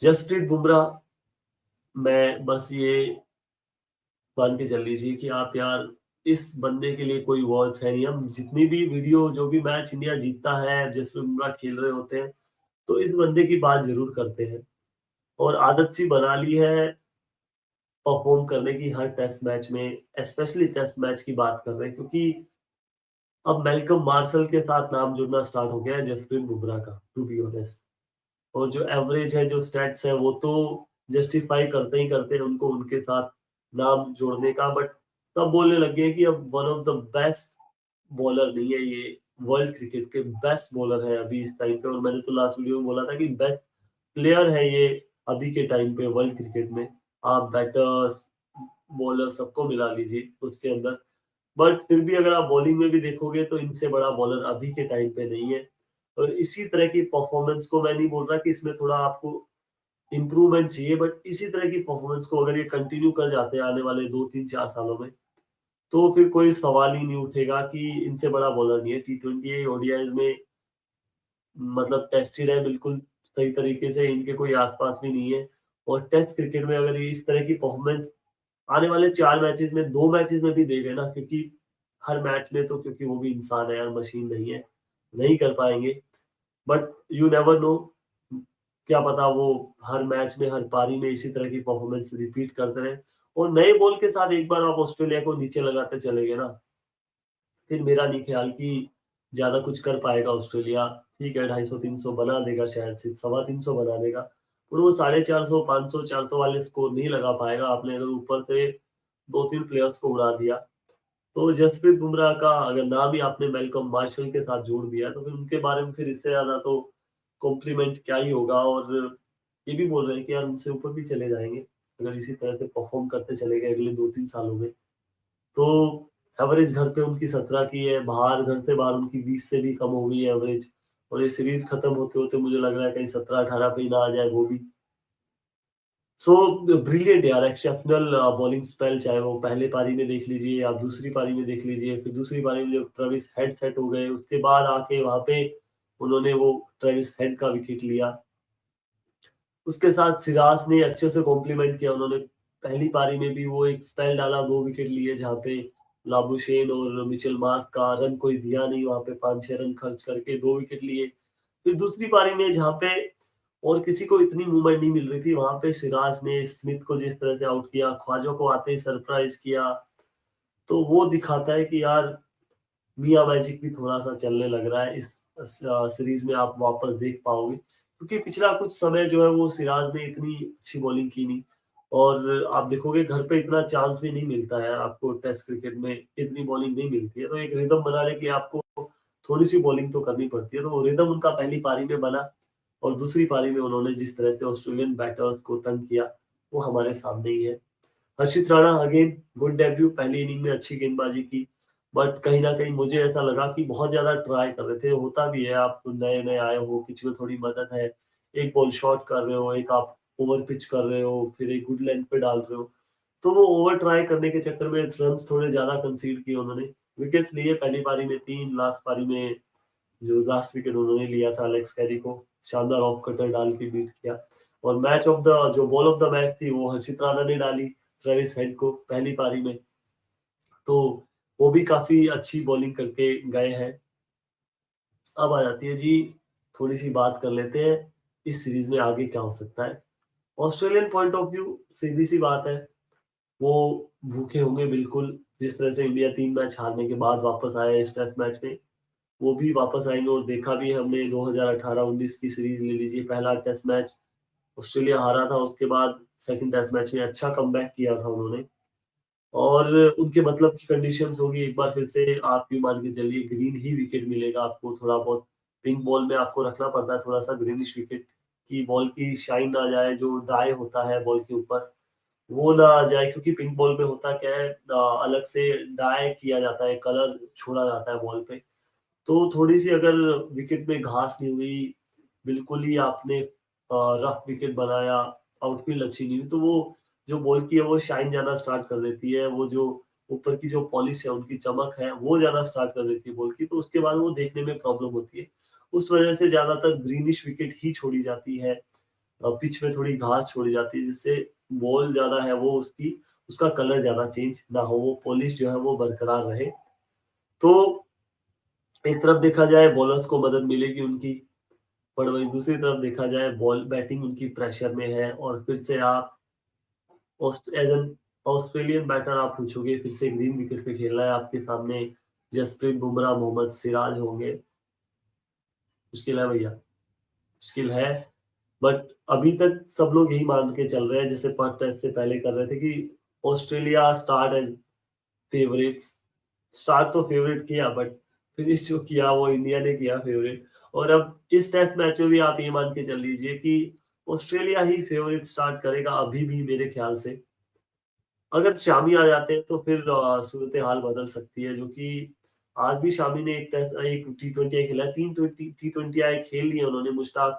जसप्रीत बुमराह, मैं बस ये मान के चल लीजिए कि आप यार, इस बंदे के लिए कोई वर्ड्स है नहीं। हम जितनी भी वीडियो, जो भी मैच इंडिया जीतता है, जसप्रीत बुमराह खेल रहे होते हैं, तो इस बंदे की बात जरूर करते हैं, और आदत सी बना ली है परफॉर्म करने की हर टेस्ट मैच में, स्पेशली टेस्ट मैच की बात कर रहे हैं, क्योंकि अब मेलकम मार्शल के साथ नाम जुड़ना स्टार्ट हो गया है जसप्रीत बुमराह का, टू बी ऑनेस्ट। और जो एवरेज है, जो स्टैट्स है, वो तो जस्टिफाई करते ही करते हैं उनको उनके साथ नाम जोड़ने का। बट सब बोलने लगे हैं कि अब one of the best bowler नहीं है ये, वर्ल्ड क्रिकेट के बेस्ट बॉलर है अभी इस टाइम पे। और मैंने तो लास्ट वीडियो में बोला था कि बेस्ट प्लेयर है ये अभी के टाइम पे वर्ल्ड क्रिकेट में। आप बैटर्स, बॉलर सबको मिला लीजिए उसके अंदर। बट फिर भी अगर आप बॉलिंग में भी देखोगे तो इनसे बड़ा बॉलर अभी के टाइम पे नहीं है। और इसी तरह की परफॉर्मेंस को, मैं नहीं बोल रहा कि इसमें थोड़ा आपको इम्प्रूवमेंट चाहिए, बट इसी तरह की परफॉर्मेंस को अगर ये कंटिन्यू कर जाते हैं आने वाले 2 3 4 सालों में, तो फिर कोई सवाल ही नहीं उठेगा कि इनसे बड़ा बॉलर नहीं है। T20 ओडीआई में मतलब टेस्ट ही रहे बिल्कुल सही तरीके से, इनके कोई आसपास भी नहीं है। और टेस्ट क्रिकेट में अगर ये इस तरह की परफॉर्मेंस आने वाले 4 मैचेस में, 2 मैचेस में भी दे गए ना, क्योंकि हर मैच में तो, क्योंकि वो भी इंसान है यार, मशीन नहीं है, नहीं कर पाएंगे। बट यू नेवर नो, क्या पता वो हर मैच में, हर पारी में इसी तरह की परफॉर्मेंस रिपीट करते रहे और नए बॉल के साथ एक बार आप ऑस्ट्रेलिया को नीचे लगाते चले गए ना, फिर मेरा नहीं ख्याल कि ज़्यादा कुछ कर पाएगा ऑस्ट्रेलिया। ठीक है, 250-300 बना देगा शायद से, 350 बना देगा। पर वो 450, 500, 400 वाले स्कोर नहीं लगा पाएगा। आपने अगर ऊपर से 2-3 प्लेयर्स को उड़ा दिया, तो जसप्रीत बुमराह का अगर नाम ही आपने मैल्कम मार्शल के साथ जोड़ दिया, तो फिर उनके बारे में फिर इससे ज़्यादा तो कॉम्प्लीमेंट क्या ही होगा। और ये भी बोल रहे हैं कि यार उनसे ऊपर भी चले जाएँगे, अगर इसी तरह से परफ़ॉर्म करते चले गए अगले 2-3 सालों में। तो एवरेज घर पे उनकी 17 की है, बाहर घर से बाहर उनकी 20 से भी कम हो गई है एवरेज। और ये सीरीज़ खत्म होते-होते मुझे लग रहा है कहीं 17-18 पे ही ना आ जाए वो भी। सो ब्रिलियंट यार, एक्सेप्शनल बॉलिंग स्पेल, चाहे वो पहले पारी में देख लीजिए, आप दूसरी पारी में देख लीजिए, फिर दूसरी पारी में जब ट्रेविस हेड सेट हो गए, उसके बाद आके वहाँ पे उन्होंने वो ट्रेविस हेड का विकेट लिया। उसके साथ सिराज ने अच्छे से कॉम्प्लीमेंट किया। उन्होंने पहली पारी में भी वो एक स्पेल डाला, 2 विकेट लिए, जहाँ पे लाबुशेन और मिचेल मार्श का रन कोई दिया नहीं, वहाँ पे 5-6 रन खर्च करके 2 विकेट लिए। फिर दूसरी पारी में जहाँ पे और किसी को इतनी मूवमेंट नहीं मिल रही थी, वहाँ पे सिराज ने स्मिथ को जिस तरह से आउट किया, ख्वाजा को आते ही सरप्राइज़ किया, तो वो दिखाता है कि यार मियाँ मैजिक भी थोड़ा-सा चलने लग रहा है। इस सीरीज़ में आप वापस देख पाओगे। क्योंकि पिछला कुछ समय जो है वो सिराज ने इतनी अच्छी बॉलिंग की नहीं और आप देखोगे घर पे इतना चांस भी नहीं मिलता है आपको, टेस्ट क्रिकेट में इतनी बॉलिंग नहीं मिलती है। तो एक रिदम बनाने के लिए आपको थोड़ी-सी बॉलिंग तो करनी पड़ती है। तो वो रिदम उनका पहली पारी में बना और दूसरी पारी में उन्होंने जिस तरह से ऑस्ट्रेलियन बैटर्स को तंग किया, वो हमारे सामने ही है। हर्षित राणा अगेन गुड डेब्यू, पहली इनिंग में अच्छी गेंदबाजी की, बट कहीं न कहीं मुझे ऐसा लगा कि बहुत ज़्यादा ट्राई कर रहे थे। होता भी है, आप नए-नए आए हो, किसी को थोड़ी मदद है, एक बॉल शॉर्ट कर रहे हो, एक आप ओवर पिच कर रहे हो, फिर एक गुड लेंथ पे डाल रहे हो। तो वो ओवर ट्राई करने के चक्कर में रन्स थोड़े ज़्यादा कंसीड किए उन्होंने। विकेट्स लिए पहली पारी में 3, लास्ट पारी में जो लास्ट विकेट उन्होंने लिया था एलेक्स कैरी को शानदार ऑफ कटर डाल के बीट किया। और मैच ऑफ द जो बॉल ऑफ द मैच थी वो हर्षित राणा ने डाली ट्रेविस हेड को पहली पारी में। तो वो भी काफ़ी अच्छी बॉलिंग करके गए हैं। अब आ जाती है जी, थोड़ी-सी बात कर लेते हैं इस सीरीज़ में आगे क्या हो सकता है। ऑस्ट्रेलियन पॉइंट ऑफ व्यू सीधी-सी बात है, वो भूखे होंगे बिल्कुल, जिस तरह से इंडिया 3 मैच हारने के बाद वापस आया इस टेस्ट मैच में। वो भी वापस आएँगे और देखा भी है हमने 2018-19 की सीरीज़ ले लीजिए, पहला टेस्ट मैच ऑस्ट्रेलिया हारा था, उसके बाद सेकंड टेस्ट मैच में अच्छा कमबैक किया था उन्होंने और उनके मतलब की कंडीशंस होगी एक बार फिर से आप ये मान के चलिए ग्रीन ही विकेट मिलेगा आपको थोड़ा बहुत। पिंक बॉल में आपको रखना पड़ता है थोड़ा-सा ग्रीनिश विकेट कि बॉल की शाइन ना जाए, जो डाई होता है बॉल के ऊपर, वो ना आ जाए क्योंकि पिंक बॉल में होता क्या है अलग से डाई किया जाता है, कलर छोड़ा जाता है बॉल पे। तो थोड़ी-सी अगर विकेट में घास नहीं हुई, बिल्कुल ही आपने रफ विकेट बनाया, आउटफील्ड अच्छी नहीं हुई, तो वो जो बॉल की है वो शाइन जाना स्टार्ट कर देती है। वो जो ऊपर की जो पॉलिश है, उनकी चमक है, वो जाना स्टार्ट कर देती है बॉल की, तो उसके बाद वो देखने में प्रॉब्लम होती है। उस वजह से ज़्यादातर ग्रीनिश विकेट ही छोड़ी जाती है। पिच में थोड़ी घास छोड़ी जाती है जिससे बॉल ज़्यादा है वो उसकी उसका कलर ज़्यादा चेंज ना हो, वो पॉलिश जो है वो बरकरार रहे। तो एक तरफ देखा जाए बॉलर्स को मदद मिलेगी उनकी, पर वहीं दूसरी तरफ देखा जाए बॉल बैटिंग उनकी प्रेशर में है और फिर से आप एज एन ऑस्ट्रेलियन बैटर आप पूछोगे फिर से ग्रीन विकेट पे खेलना है आपके सामने जसप्रीत बुमराह, मोहम्मद सिराज होंगे, मुश्किल है भैया, मुश्किल है। बट अभी तक सब लोग यही मान के चल रहे हैं जैसे फर्स्ट टेस्ट से पहले कर रहे थे कि Australia start as favourites. Start तो फेवरेट किया बट फिनिश जो किया वो इंडिया ने किया फेवरेट। और अब इस टेस्ट मैच में भी आप ये मान के चल लीजिए कि ऑस्ट्रेलिया ही फेवरेट स्टार्ट करेगा अभी भी मेरे ख्याल से। अगर शामी आ जाते हैं तो फिर सूरत हाल बदल सकती है, जो कि आज भी शामी ने एक टेस्ट एक टी20 खेला है, 3 टी20 आई खेल लिए उन्होंने। मुश्ताक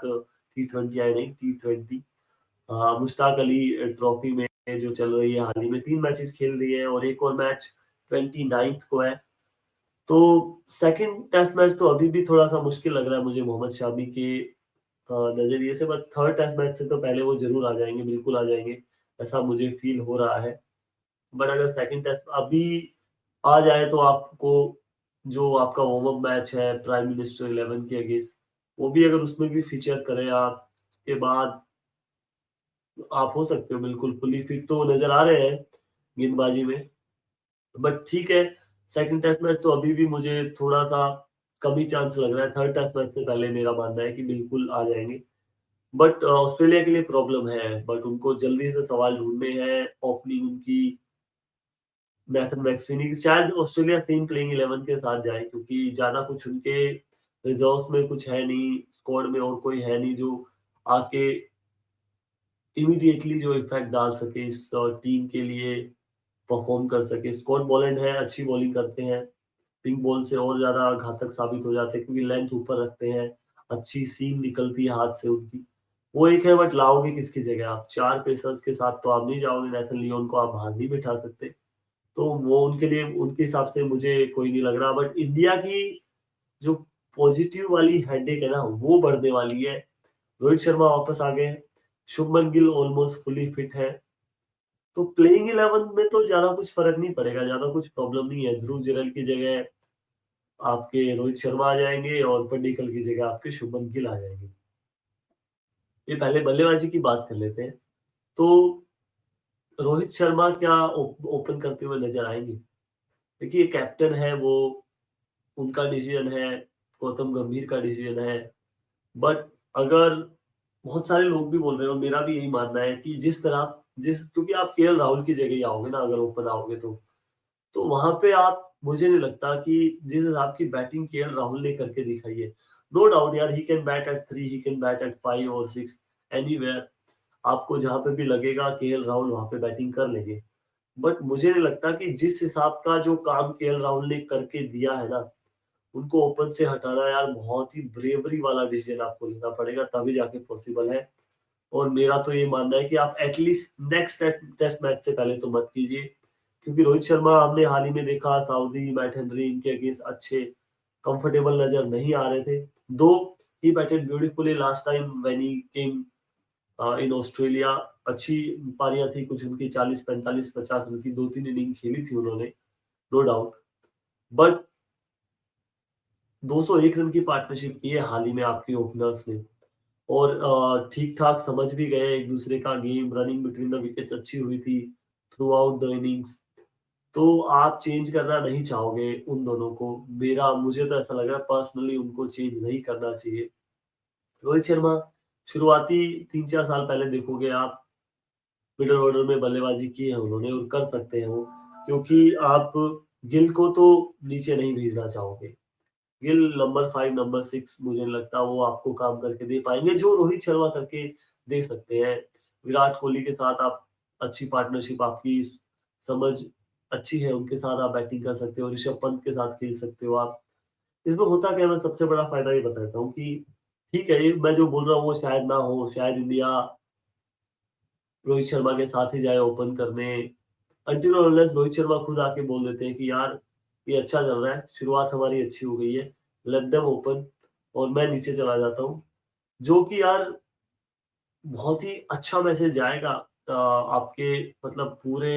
टी20 आई नहीं टी20 मुश्ताक अली ट्रॉफी में जो चल रही है हाल ही में 3 मैचेस खेल रही है और एक और मैच 29th को है। तो सेकंड टेस्ट मैच तो अभी भी थोड़ा-सा मुश्किल लग रहा है मुझे मोहम्मद शामी के नज़रिए से, बट थर्ड टेस्ट मैच से तो पहले वो ज़रूर आ जाएँगे, बिल्कुल आ जाएँगे, ऐसा मुझे फ़ील हो रहा है। बट अगर सेकंड टेस्ट अभी आ जाए तो आपको जो आपका वार्म अप मैच है प्राइम मिनिस्टर 11 के अगेंस्ट, वो भी अगर उसमें भी फीचर करें आप, के बाद आप हो सकते हो बिल्कुल फुली फिट तो नज़र आ रहे हैं गेंदबाजी में। बट ठीक है, सेकंड टेस्ट मैच तो अभी भी मुझे थोड़ा-सा कम ही चांस लग रहा है। थर्ड टेस्ट मैच से पहले मेरा मानना है कि बिल्कुल आ जाएँगे। बट ऑस्ट्रेलिया के लिए प्रॉब्लम है, बट उनको जल्दी से सवाल ढूँढने हैं। ओपनिंग उनकी नेथन मैक्सवेनी की शायद ऑस्ट्रेलिया सेम प्लेइंग 11 के साथ जाए क्योंकि ज़्यादा कुछ उनके रिजर्व्स में कुछ है नहीं, स्क्वाड में और कोई है नहीं जो आके इमीडिएटली जो इम्पैक्ट डाल सके इस टीम के लिए परफॉर्म कर सके। स्कॉट बॉलैंड है, अच्छी बॉलिंग करते हैं। पिंक बॉल से और ज़्यादा घातक साबित हो जाते हैं क्योंकि लेंथ ऊपर रखते हैं, अच्छी सीम निकलती है हाथ से उनकी। वो एक है बट लाओगे किसकी जगह आप? 4 पेसर्स के साथ तो आप नहीं जाओगे, नेथन लियोन को आप बाहर नहीं बिठा सकते। तो वो उनके लिए उनके हिसाब से मुझे कोई नहीं लग रहा बट इंडिया की जो पॉजिटिव वाली हेडेक है ना, वो बढ़ने वाली है। रोहित शर्मा वापस आ गए हैं, Shubman Gill almost fully fit है। तो प्लेइंग 11 में तो ज़्यादा कुछ फ़र्क नहीं पड़ेगा, ज़्यादा कुछ प्रॉब्लम नहीं है। ध्रुव जुरैल की जगह आपके रोहित शर्मा आ जाएँगे और पड्डीकल की जगह आपके शुभमन गिल आ जाएँगे। ये पहले बल्लेबाजी की बात कर लेते हैं। तो रोहित शर्मा क्या ओपन करते हुए नज़र आएँगे? देखिए कैप्टन है वो, उनका डिसीजन है, गौतम गंभीर का डिसीजन है। बट अगर बहुत सारे लोग भी बोल रहे हैं और मेरा भी यही मानना है कि जिस क्योंकि आप केएल राहुल की जगह ही आओगे ना अगर ओपन आओगे तो वहाँ पे आप मुझे नहीं लगता कि जिस हिसाब की बैटिंग केएल राहुल ने करके दिखाई है, नो डाउट यार he can bat at 3 he can bat at 5 और 6 एनीवेयर आपको जहाँ पे भी लगेगा केएल राहुल वहाँ पे बैटिंग कर लेंगे। बट मुझे नहीं लगता कि जिस हिसाब का जो काम केएल राहुल ने करके दिया है ना, उनको ओपन से हटाना यार बहुत ही ब्रेवरी वाला डिसीजन आपको लेना पड़ेगा तभी जाके पॉसिबल है। और मेरा तो ये मानना है कि आप एटलीस्ट नेक्स्ट टेस्ट मैच से पहले तो मत कीजिए क्योंकि रोहित शर्मा हमने हाल ही में देखा साउदी मैट हेनरी इनके अगेंस्ट अच्छे कंफर्टेबल नजर नहीं आ रहे थे दो ही batted beautifully last time when he came in Australia अच्छी पारियां थी कुछ उनकी 40 45 50 रन की 2 3 इनिंग खेली थी उन्होंने नो डाउट बट 201 रन की पार्टनरशिप की है हाल ही में आपके ओपनर्स ने और ठीक-ठाक समझ भी गए एक-दूसरे का game, running between the wickets अच्छी हुई थी थ्रू आउट द इनिंग्स। तो आप चेंज करना नहीं चाहोगे उन दोनों को। मुझे तो ऐसा लग रहा है पर्सनली उनको चेंज नहीं करना चाहिए। रोहित शर्मा शुरुआती 3-4 साल पहले देखोगे आप मिडल ऑर्डर में बल्लेबाजी की है उन्होंने और कर सकते हैं वो, क्योंकि आप गिल को तो नीचे नहीं भेजना चाहोगे। गिल नंबर 5 नंबर 6 मुझे नहीं लगता वो आपको काम करके दे पाएँगे, जो रोहित शर्मा करके दे सकते हैं। विराट कोहली के साथ आप अच्छी पार्टनरशिप आपकी समझ अच्छी है, उनके साथ आप बैटिंग कर सकते हो, ऋषभ पंत के साथ खेल सकते हो आप। इसमें होता क्या है मैं सबसे बड़ा फ़ायदा ये बता देता हूँ कि ठीक है, ये मैं जो बोल रहा हूँ वो शायद ना हो, शायद इंडिया रोहित शर्मा के साथ ही जाए ओपन करने। अनटिल और अनलेस रोहित शर्मा खुद आके बोल देते हैं कि यार ये अच्छा चल रहा है, शुरुआत हमारी अच्छी हो गई है, लेट देम ओपन और मैं नीचे चला जाता हूँ। जो कि यार बहुत ही अच्छा मैसेज जाएगा आपके मतलब पूरे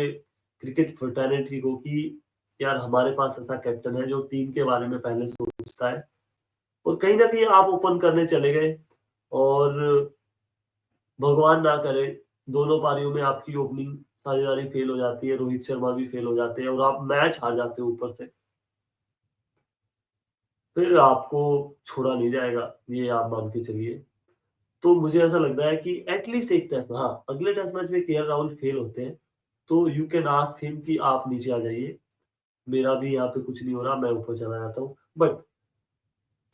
क्रिकेट फ्रेटर्निटी को कि यार हमारे पास ऐसा कैप्टन है जो टीम के बारे में पहले सोचता है और कहीं न कहीं आप ओपन करने चले गए और भगवान ना करे दोनों पारियों में आपकी ओपनिंग साझेदारी फेल हो जाती है, रोहित शर्मा भी फेल हो जाते हैं और आप मैच हार जाते हो ऊपर से। फिर आपको छोड़ा नहीं जाएगा, ये आप मान के चलिए। तो मुझे ऐसा लग रहा है कि एटलीस्ट एक टेस्ट हाँ, अगले टेस्ट मैच में केएल राहुल फेल होते हैं, तो यू कैन आस्क हिम कि आप नीचे आ जाइए, मेरा भी यहाँ पे कुछ नहीं हो रहा, मैं ऊपर चला जाता हूँ। बट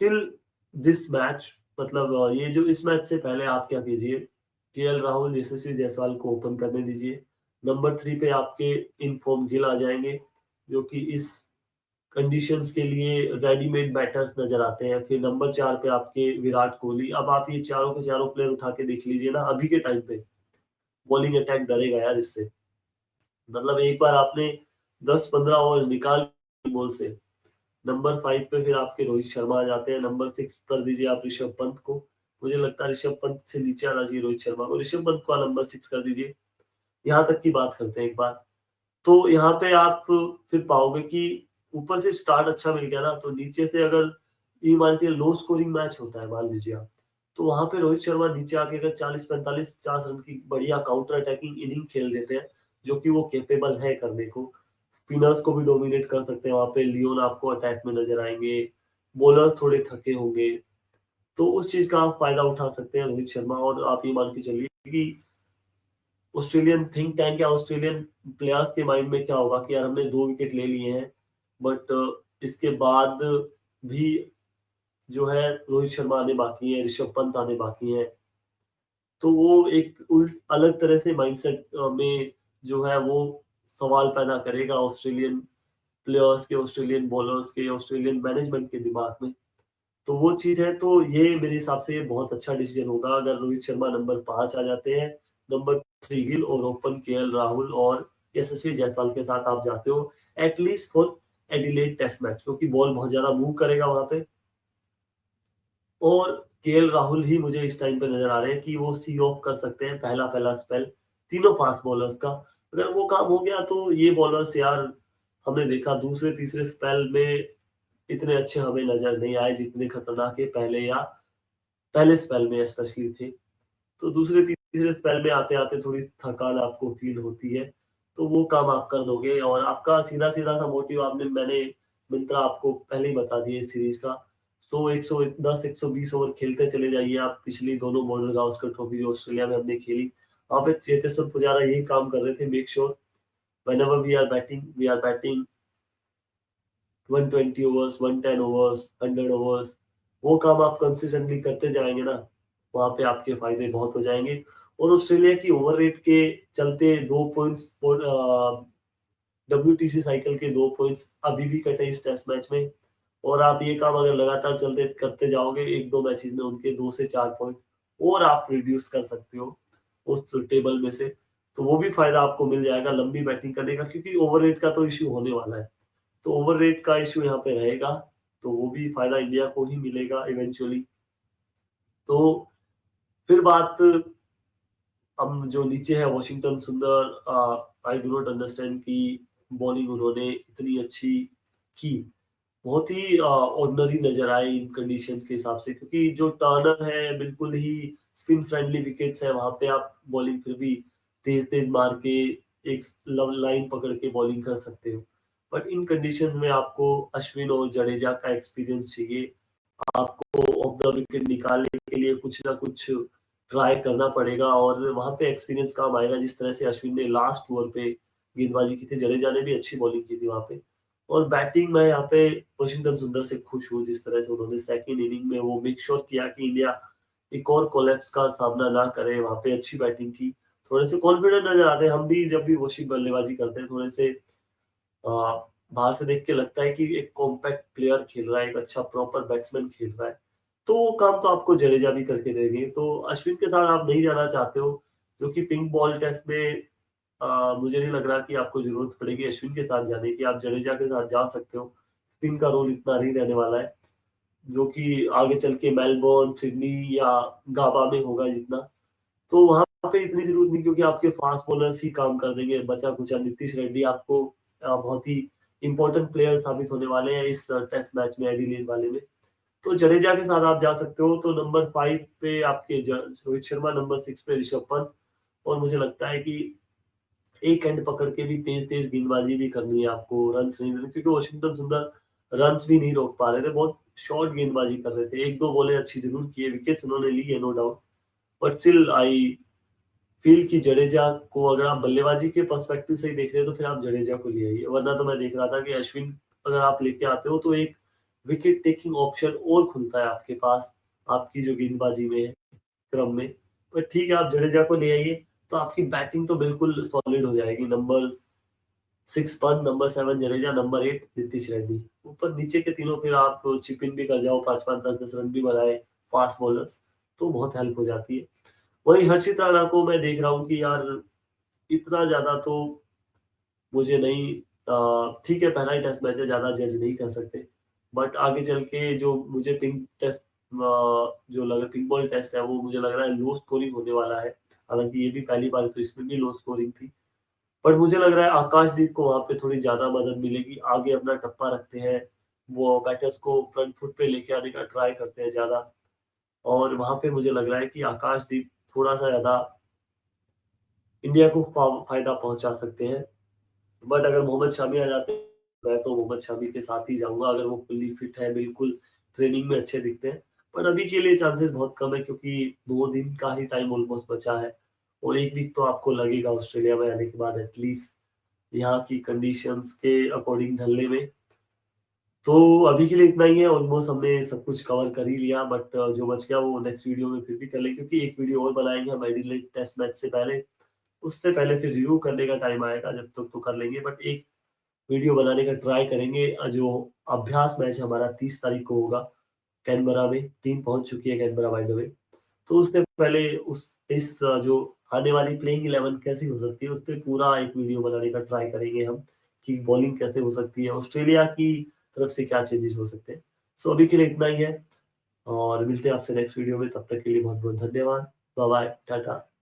टिल दिस मैच मतलब ये जो इस मैच से पहले आप क्या कीजिए, केएल राहुल, यशस्वी जायसवाल को ओपन करने दीजिए। नंबर 3 पे आपके इन फॉर्म गिल आ जाएँगे, जो कि इस कंडीशंस के लिए रेडीमेड बैटर्स नज़र आते हैं। फिर नंबर 4 पे आपके विराट कोहली। अब आप ये चारों के चारों प्लेयर उठा के देख लीजिए ना अभी के टाइम पे, बॉलिंग अटैक डरेगा यार इससे। मतलब एक बार आपने 10-15 ओवर निकाल बॉल से, नंबर 5 पे फिर आपके रोहित शर्मा आ जाते हैं, नंबर 6 कर दीजिए आप ऋषभ पंत को। मुझे लगता है ऋषभ पंत से नीचे आना चाहिए रोहित शर्मा को, ऋषभ पंत को नंबर 6 कर दीजिए। यहाँ तक की बात करते हैं एक बार। तो यहाँ पे आप फिर पाओगे कि ऊपर से स्टार्ट अच्छा मिल गया ना, तो नीचे से अगर ये मान के लो स्कोरिंग मैच होता है मान लीजिए आप, तो वहां पे रोहित शर्मा नीचे आके अगर 40-45-50 रन की बढ़िया काउंटर अटैकिंग इनिंग खेल देते हैं, जो कि वो कैपेबल है करने को, स्पिनर्स को भी डोमिनेट कर सकते हैं, वहां पे लियोन आपको अटैक में नजर आएंगे, बॉलर्स थोड़े थके होंगे, तो उस चीज का आप फायदा उठा सकते हैं रोहित शर्मा। और आप ये मान के चलिए कि ऑस्ट्रेलियन थिंक टैंक या ऑस्ट्रेलियन प्लेयर्स के माइंड में क्या होगा कि यार हमने 2 विकेट ले लिए हैं, बट इसके बाद भी जो है रोहित शर्मा आने बाकी है, ऋषभ पंत आने बाकी है। तो वो एक उल्ट अलग तरह से माइंडसेट में जो है वो सवाल पैदा करेगा ऑस्ट्रेलियन प्लेयर्स के, ऑस्ट्रेलियन बॉलर्स के, ऑस्ट्रेलियन मैनेजमेंट के दिमाग में। तो वो चीज है, तो ये मेरे हिसाब से बहुत अच्छा डिसीजन होगा अगर रोहित शर्मा नंबर 5 आ जाते हैं, नंबर 3 गिल और ओपन केएल राहुल और यशस्वी जायसवाल के साथ आप जाते हो at least for Adelaide test match, क्योंकि बॉल बहुत ज्यादा मूव करेगा वहां पे। और केएल राहुल ही मुझे इस टाइम पे नजर आ रहे हैं कि वो सी ऑफ कर सकते हैं पहला पहला स्पेल तीनों फास्ट बॉलर्स का। अगर वो काम हो गया तो ये बॉलर्स यार, हमने देखा दूसरे तीसरे स्पेल में इतने अच्छे हमें नजर नहीं आए जितने खतरनाक ये पहले या पहले स्पेल में स्पेशली थे। तो दूसरे तीसरे स्पेल में आते आते थोड़ी थकान आपको फील होती है, तो वो काम आप कर दोगे। और आपका सीधा सीधा सा मोटिव आपने मैंने मिंत्रा आपको पहले ही बता दिया इस सीरीज का, 100 110 120 ओवर खेलते चले जाइए आप। पिछली दोनों बॉर्डर गावस्कर ट्रॉफी जो ऑस्ट्रेलिया में हमने खेली, वहां पे चेतेश्वर पुजारा यही काम कर रहे थे, make sure whenever we are batting 120 overs, 110 overs, 100 overs, वो काम आप कंसिस्टेंटली करते जाएंगे ना, वहां पे आपके फायदे बहुत हो जाएंगे। और ऑस्ट्रेलिया की ओवर रेट के चलते 2 पॉइंट्स WTC साइकिल के 2 पॉइंट्स अभी भी कटे इस टेस्ट मैच में। और आप ये काम अगर लगातार चलते करते जाओगे, 1-2 मैचेस में उनके 2 से 4 पॉइंट और आप रिड्यूस कर सकते हो उस टेबल में से, तो वो भी फायदा आपको मिल जाएगा लंबी बैटिंग करने का, क्योंकि ओवर रेट का तो इश्यू होने वाला है। तो ओवर रेट का इश्यू यहाँ पे रहेगा, तो वो भी फायदा इंडिया को ही मिलेगा इवेंचुअली। तो फिर बात, हम जो नीचे है वॉशिंगटन सुंदर, आई डू नॉट अंडरस्टैंड कि बॉलिंग उन्होंने इतनी अच्छी की, बहुत ही ऑर्डिनरी नजर आए इन कंडीशंस के हिसाब से, क्योंकि जो टर्नर है बिल्कुल ही स्पिन फ्रेंडली विकेट्स है, वहां पे आप बॉलिंग फिर भी तेज तेज मार के एक लाइन पकड़ के बॉलिंग कर सकते हो। बट इन कंडीशन में आपको अश्विन और जडेजा का एक्सपीरियंस चाहिए, आपको ऑफ द विकेट निकालने के लिए कुछ ना कुछ ट्राई करना पड़ेगा, और वहां पे एक्सपीरियंस काम आएगा। जिस तरह से अश्विन ने लास्ट ओवर पे गेंदबाजी की थी, जडेजा ने भी अच्छी बॉलिंग की थी वहां पे। और बैटिंग में यहाँ पे वॉशिंगटन सुंदर से खुश हूँ, जिस तरह से उन्होंने सेकंड इनिंग में वो मेक श्योर किया कि इंडिया एक और कोलैप्स का सामना ना करे, वहां पे अच्छी बैटिंग की, थोड़े से कॉन्फिडेंट नजर आते हैं। हम भी जब भी वॉशिंग बल्लेबाजी करते हैं थोड़े से बाहर से देख के लगता है कि एक कॉम्पैक्ट प्लेयर खेल रहा है, एक अच्छा प्रॉपर बैट्समैन खेल रहा है, तो वो काम तो आपको जडेजा भी करके देंगे। तो अश्विन के साथ आप नहीं जाना चाहते हो, जो कि पिंक बॉल टेस्ट में मुझे नहीं लग रहा कि आपको जरूरत पड़ेगी अश्विन के साथ जाने की, आप जडेजा के साथ जा सकते हो। स्पिन का रोल इतना नहीं रहने वाला है, जो कि आगे चल के मेलबोर्न, सिडनी या गाबा में होगा जितना, तो वहां पे इतनी जरूरत नहीं, क्योंकि आपके फास्ट बॉलर्स ही काम कर देंगे। बचा कुचा नीतीश रेड्डी आपको बहुत ही इंपॉर्टेंट प्लेयर साबित होने वाले हैं इस टेस्ट मैच में, एडिलेड वाले में। तो जडेजा के साथ आप जा सकते हो। तो नंबर 5 पे आपके रोहित शर्मा, नंबर 6 पे ऋषभ पंत। और मुझे लगता है कि एक एंड पकड़ के भी तेज तेज गेंदबाजी भी करनी है आपको, रन्स नहीं देने, क्योंकि वॉशिंगटन सुंदर रन्स भी नहीं रोक पा रहे थे, बहुत शॉर्ट गेंदबाजी कर रहे थे। 1-2 बॉलें अच्छी जरूर की है, विकेट्स उन्होंने ली है no doubt, but still I feel कि जडेजा को अगर आप बल्लेबाजी के पर्सपेक्टिव से ही देख रहे हो तो फिर आप जडेजा को ले आइए। वरना तो मैं देख रहा था कि अश्विन अगर आप लेके आते हो तो एक विकेट टेकिंग ऑप्शन और खुलता है आपके पास, आपकी जो गेंदबाजी में है क्रम में। पर ठीक है, आप जडेजा को ले आइए, तो आपकी बैटिंग तो बिल्कुल सॉलिड हो जाएगी। Number 6 Pant, number 7 Jadeja, number 8 Nitish Reddy, ऊपर नीचे के तीनों फिर आप चिप इन भी कर जाओ, 5-5 10-10 रन भी बनाए फास्ट बॉलर्स, तो बहुत हेल्प हो जाती है। वही हर्षित राणा को मैं देख रहा हूँ कि यार इतना ज्यादा तो मुझे नहीं, ठीक है पहला ही टेस्ट मैच है, ज्यादा जज नहीं कर सकते, बट आगे चल के जो मुझे पिंक टेस्ट जो लग पिंक बॉल टेस्ट है वो मुझे लग रहा है लो स्कोरिंग होने वाला है। हालांकि ये भी पहली बार है, तो इसमें भी लो स्कोरिंग थी, बट मुझे लग रहा है आकाशदीप को वहां पे थोड़ी ज्यादा मदद मिलेगी। आगे अपना टप्पा रखते हैं, वो बैटर्स को फ्रंट फुट पे लेके आने का ट्राई करते हैं ज्यादा, और वहाँ पे मुझे लग रहा है कि आकाशदीप थोड़ा-सा ज़्यादा इंडिया को फ़ायदा पहुँचा सकते हैं। बट अगर मोहम्मद शमी आ जाते हैं, मैं तो मोहम्मद शमी के साथ ही जाऊँगा अगर वो फुल्ली फिट है, बिल्कुल ट्रेनिंग में अच्छे दिखते हैं। पर अभी के लिए चांसेस बहुत कम है क्योंकि 2 दिन का ही टाइम ऑलमोस्ट बचा है और 1 वीक तो आपको लगेगा ऑस्ट्रेलिया में आने के बाद एटलीस्ट यहाँ की कंडीशंस के अकॉर्डिंग ढलने में। तो अभी के लिए इतना ही है, ऑलमोस्ट हमने सब कुछ कवर कर ही लिया बट जो बच गया वो नेक्स्ट वीडियो में फिर भी कर लेंगे क्योंकि एक वीडियो और बनाएँगे हम एडिलेड टेस्ट मैच से पहले। उससे पहले फिर रिव्यू करने का टाइम आएगा, जब तक तो कर लेंगे बट एक वीडियो बनाने का ट्राई करेंगे। जो अभ्यास मैच हमारा 30 तारीख को होगा कैनबरा में, टीम पहुँच चुकी है कैनबरा बाय द वे। तो उससे पहले जो आने वाली प्लेइंग 11 कैसी हो सकती है, उसपे पूरा एक वीडियो बनाने का ट्राई करेंगे हम, कि बॉलिंग कैसे हो सकती है, ऑस्ट्रेलिया की तरफ से क्या चेंजेस हो सकते हैं। सो अभी के लिए इतना ही है और मिलते हैं आपसे नेक्स्ट वीडियो में, तब तक के लिए बहुत-बहुत धन्यवाद। बाय-बाय, टाटा।